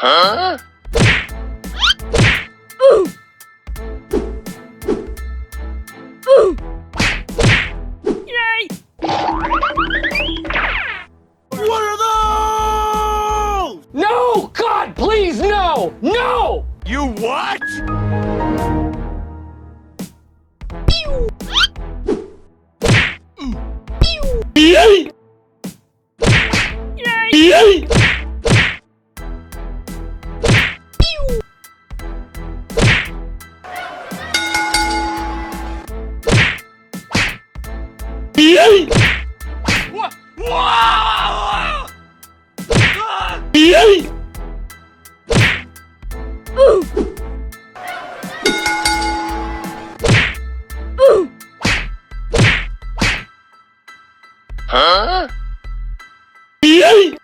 Huh? Yay! What are those? No! God, please, no! No! You what? Yay! Yay! Yay! What? Whoa! Yay! Huh? Yay!